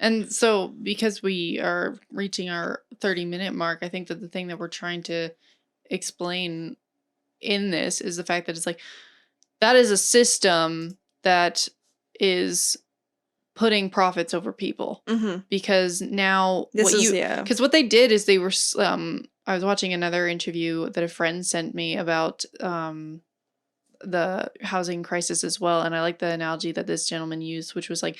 And so because we are reaching our 30-minute mark, I think that the thing that we're trying to explain in this is the fact that it's like that is a system that is putting profits over people. Because now because what they did is they were I was watching another interview that a friend sent me about the housing crisis as well, and I like the analogy that this gentleman used, which was like,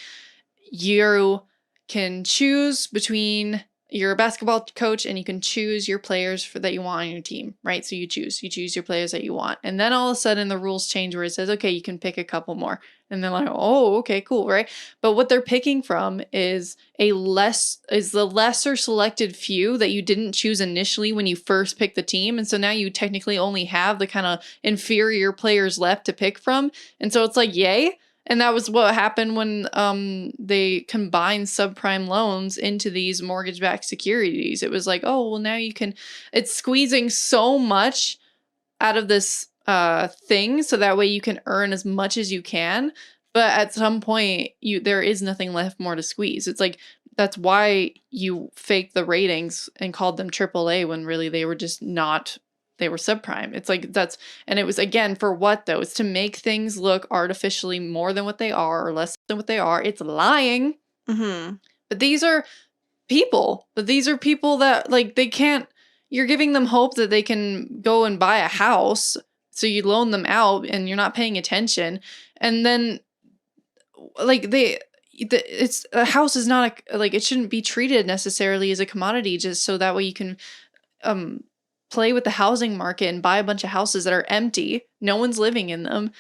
you can choose between, you're a basketball coach and you can choose your players that you want on your team, right? So you choose your players that you want. And then all of a sudden the rules change where it says, okay, you can pick a couple more. And they're like, oh, okay, cool, right? But what they're picking from is the lesser selected few that you didn't choose initially when you first picked the team. And so now you technically only have the kind of inferior players left to pick from. And so it's like, yay. And that was what happened when they combined subprime loans into these mortgage-backed securities. It was like, oh, well, now you can... It's squeezing so much out of this thing so that way you can earn as much as you can. But at some point, there is nothing left more to squeeze. It's like, that's why you faked the ratings and called them AAA when really they were just not... They were subprime. It's like and it was, again, for what though? It's to make things look artificially more than what they are or less than what they are. It's lying. But these are people. That like they can't, you're giving them hope that they can go and buy a house. So you loan them out and you're not paying attention. And then like it's a house is not like, it shouldn't be treated necessarily as a commodity just so that way you can, play with the housing market and buy a bunch of houses that are empty. No one's living in them.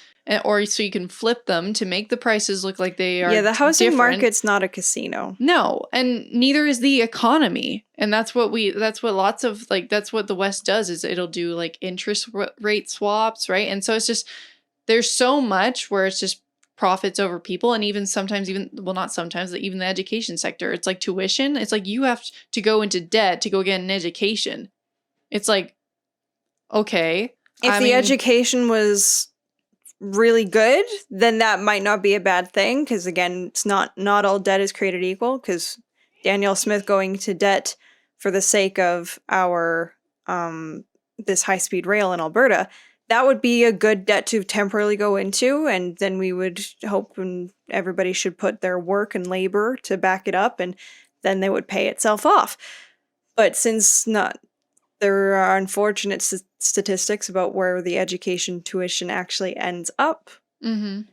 Or so you can flip them to make the prices look like they are. Yeah, the housing market's not a casino. No, and neither is the economy. And that's what lots of, like, that's what the West does, is it'll do like interest rate swaps, right? And so it's just, there's so much where it's just profits over people. And even sometimes, not sometimes, even the education sector, it's like tuition. It's like you have to go into debt to go get an education. It's like, okay. If the education was really good, then that might not be a bad thing. Because again, it's not all debt is created equal. Because Danielle Smith going to debt for the sake of our this high-speed rail in Alberta, that would be a good debt to temporarily go into. And then we would hope and everybody should put their work and labor to back it up. And then they would pay itself off. But since there are unfortunate statistics about where the education tuition actually ends up, then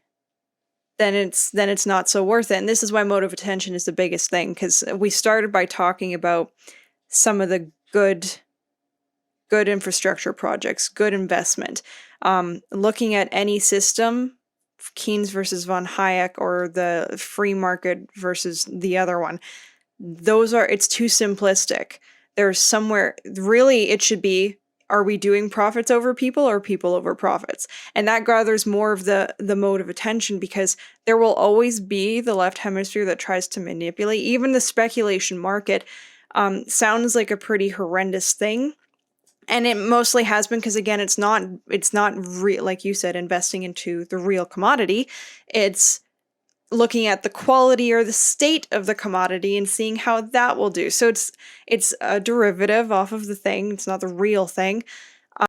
it's not so worth it. And this is why motive attention is the biggest thing, because we started by talking about some of the good infrastructure projects, good investment. Looking at any system, Keynes versus von Hayek, or the free market versus the other one, it's too simplistic. There's somewhere, really, it should be, are we doing profits over people or people over profits? And that gathers more of the mode of attention, because there will always be the left hemisphere that tries to manipulate. Even the speculation market sounds like a pretty horrendous thing. And it mostly has been, because again, it's not like you said, investing into the real commodity. It's looking at the quality or the state of the commodity and seeing how that will do. So it's a derivative off of the thing. It's not the real thing.